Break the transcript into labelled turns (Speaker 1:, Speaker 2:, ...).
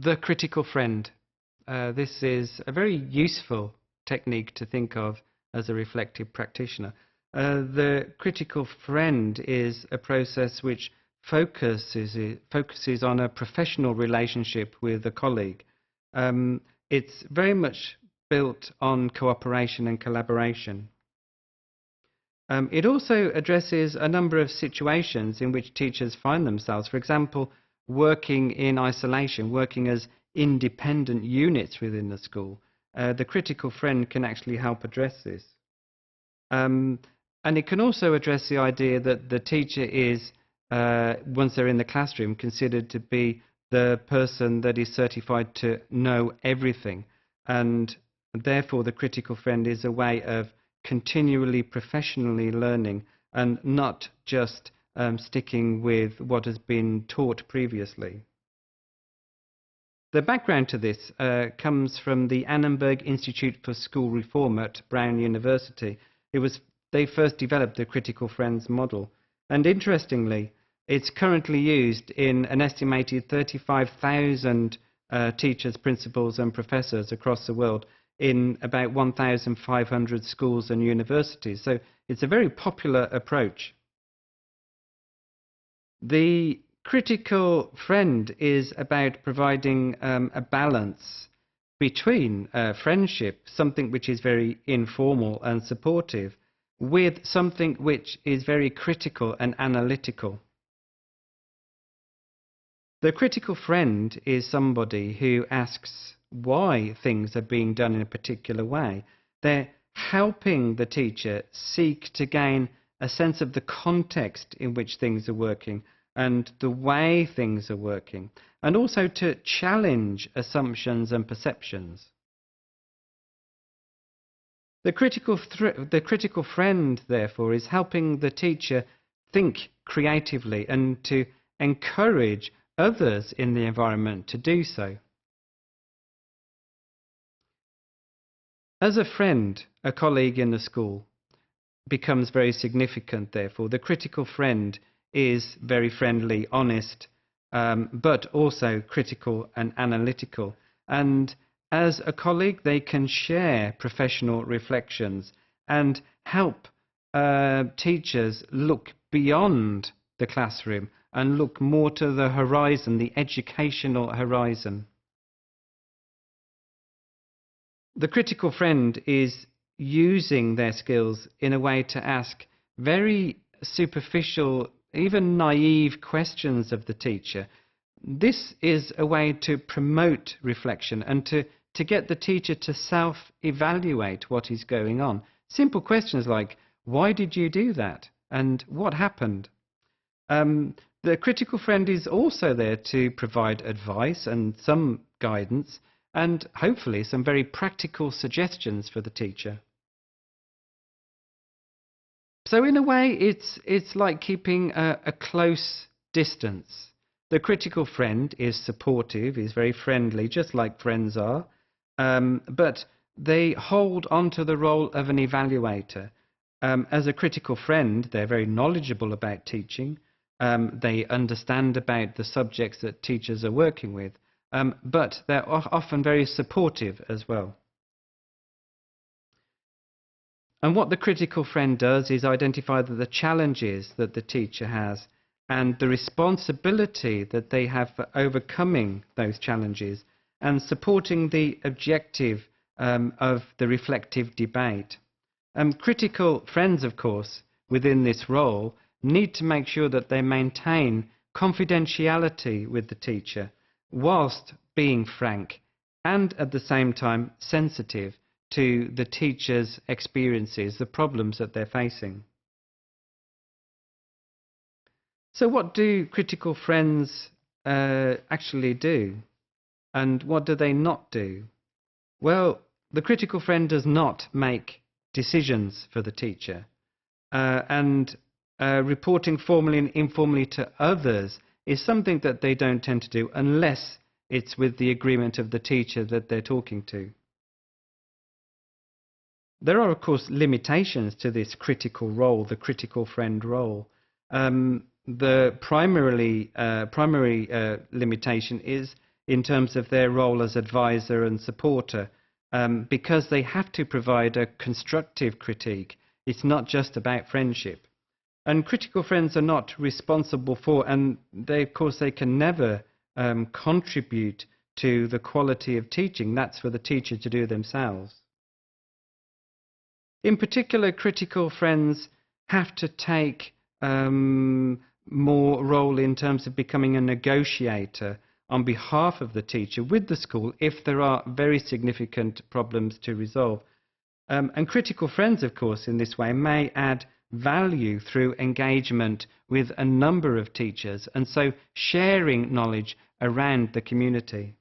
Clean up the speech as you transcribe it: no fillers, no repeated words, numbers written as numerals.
Speaker 1: The critical friend. This is a very useful technique to think of as a reflective practitioner. The critical friend is a process which focuses on a professional relationship with a colleague. It's very much built on cooperation and collaboration. It also addresses a number of situations in which teachers find themselves. For example, working in isolation, working as independent units within the school. The critical friend can actually help address this. And it can also address the idea that the teacher is, once they're in the classroom, considered to be the person that is certified to know everything. And therefore, the critical friend is a way of continually professionally learning and not just sticking with what has been taught previously. The background to this comes from the Annenberg Institute for School Reform at Brown University. They first developed the critical friends model, and interestingly, it's currently used in an estimated 35,000 teachers, principals and professors across the world in about 1,500 schools and universities. So it's a very popular approach. The critical friend is about providing a balance between friendship, something which is very informal and supportive, with something which is very critical and analytical. The critical friend is somebody who asks why things are being done in a particular way. They're helping the teacher seek to gain a sense of the context in which things are working and the way things are working, and also to challenge assumptions and perceptions. The critical friend, therefore, is helping the teacher think creatively and to encourage others in the environment to do so. As a friend, a colleague in the school becomes very significant, therefore. The critical friend is very friendly, honest, but also critical and analytical. And as a colleague, they can share professional reflections and help teachers look beyond the classroom and look more to the horizon, the educational horizon. The critical friend is using their skills in a way to ask very superficial, even naive questions of the teacher. This is a way to promote reflection and to get the teacher to self-evaluate what is going on. Simple questions like, why did you do that? And what happened? The critical friend is also there to provide advice and some guidance, and hopefully some very practical suggestions for the teacher. So in a way, it's like keeping a close distance. The critical friend is supportive, is very friendly, just like friends are, but they hold on to the role of an evaluator. As a critical friend, they're very knowledgeable about teaching. They understand about the subjects that teachers are working with, but they're often very supportive as well. And what the critical friend does is identify the challenges that the teacher has and the responsibility that they have for overcoming those challenges and supporting the objective of the reflective debate. Critical friends, of course, within this role need to make sure that they maintain confidentiality with the teacher whilst being frank and at the same time sensitive to the teacher's experiences, the problems that they're facing. So what do critical friends actually do? And what do they not do? Well, the critical friend does not make decisions for the teacher. Reporting formally and informally to others is something that they don't tend to do unless it's with the agreement of the teacher that they're talking to. There are, of course, limitations to this critical role, the critical friend role. The primary limitation is in terms of their role as advisor and supporter, because they have to provide a constructive critique. It's not just about friendship. And critical friends are not responsible for, and they, of course, they can never contribute to the quality of teaching. That's for the teacher to do themselves. In particular, critical friends have to take more role in terms of becoming a negotiator on behalf of the teacher with the school if there are very significant problems to resolve. And critical friends, of course, in this way may add value through engagement with a number of teachers, and so sharing knowledge around the community.